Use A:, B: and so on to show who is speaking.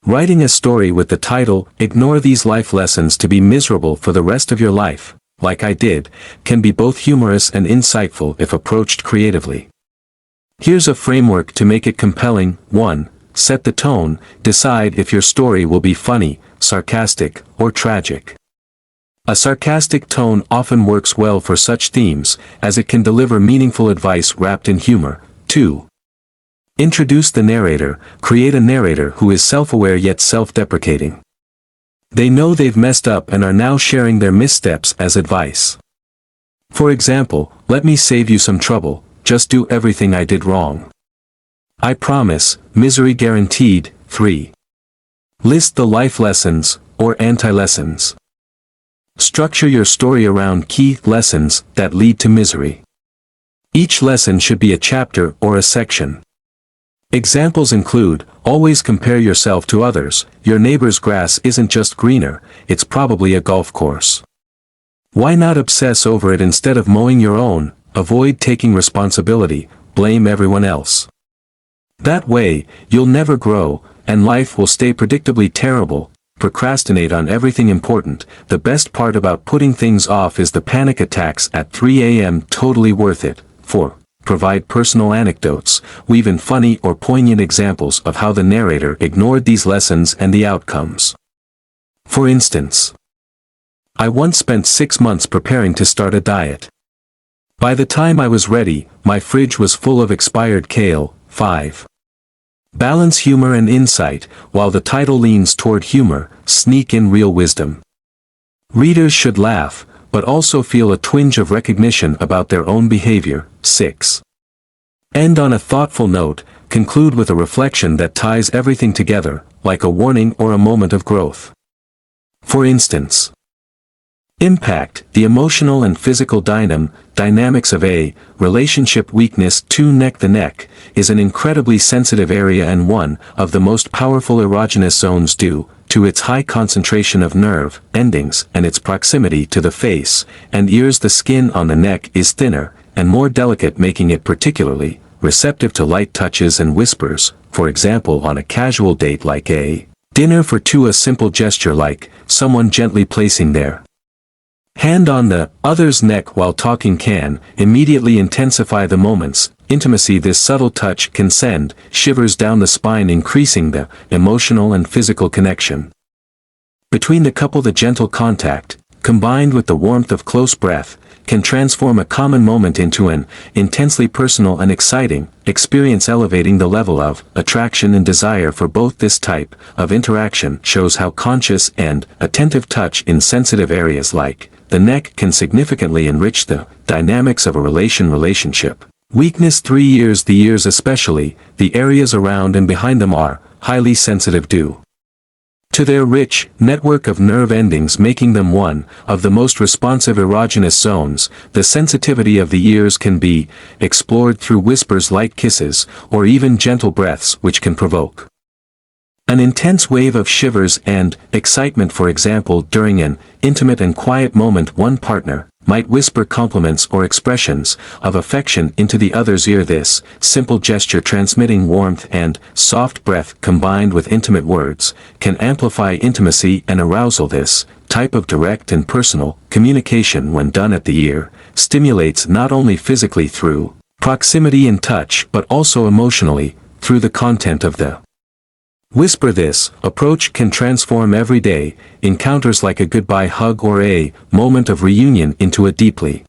A: Writing a story with the title, "Ignore These Life Lessons to Be Miserable for the Rest of Your Life," like I did, can be both humorous and insightful if approached creatively. Here's a framework to make it compelling. 1. Set the tone. Decide if your story will be funny, sarcastic, or tragic. A sarcastic tone often works well for such themes, as it can deliver meaningful advice wrapped in humor. 2. Introduce the narrator. Create a narrator who is self-aware yet self-deprecating. They know they've messed up and are now sharing their missteps as advice. For example, "Let me save you some trouble, just do everything I did wrong. I promise, misery guaranteed." 3. List the life lessons, or anti-lessons. Structure your story around key lessons that lead to misery. Each lesson should be a chapter or a section. Examples include, always compare yourself to others. Your neighbor's grass isn't just greener, it's probably a golf course. Why not obsess over it instead of mowing your own? Avoid taking responsibility, blame everyone else. That way, you'll never grow, and life will stay predictably terrible. Procrastinate on everything important. The best part about putting things off is the panic attacks at 3 a.m. Totally worth it. 4. Provide personal anecdotes. Weave in funny or poignant examples of how the narrator ignored these lessons and the outcomes. For instance, "I once spent 6 months preparing to start a diet. By the time I was ready, my fridge was full of expired kale." 5. Balance humor and insight. While the title leans toward humor, sneak in real wisdom. Readers should laugh, but also feel a twinge of recognition about their own behavior. 6. End on a thoughtful note. Conclude with a reflection that ties everything together, like a warning or a moment of growth. For instance, impact, the emotional and physical dynamics of a relationship. Weakness. 2. Neck. The neck is an incredibly sensitive area and one of the most powerful erogenous zones due to its high concentration of nerve endings and its proximity to the face and ears. The skin on the neck is thinner and more delicate, making it particularly receptive to light touches and whispers. For example, on a casual date like a dinner for two, a simple gesture like someone gently placing their hand on the other's neck while talking can immediately intensify the moment's intimacy. This subtle touch can send shivers down the spine, increasing the emotional and physical connection between the couple. The gentle contact, combined with the warmth of close breath, can transform a common moment into an intensely personal and exciting experience, elevating the level of attraction and desire for both. This type of interaction shows how conscious and attentive touch in sensitive areas like the neck can significantly enrich the dynamics of a relationship. Weakness. 3 ears. The ears, especially the areas around and behind them, are highly sensitive due to their rich network of nerve endings, making them one of the most responsive erogenous zones. The sensitivity of the ears can be explored through whispers, light kisses, or even gentle breaths, which can provoke an intense wave of shivers and excitement. For example, during an intimate and quiet moment, one partner might whisper compliments or expressions of affection into the other's ear. This simple gesture, transmitting warmth and soft breath combined with intimate words, can amplify intimacy and arousal. This type of direct and personal communication, when done at the ear, stimulates not only physically through proximity and touch, but also emotionally through the content of the whisper. This approach can transform everyday encounters like a goodbye hug or a moment of reunion into a deeply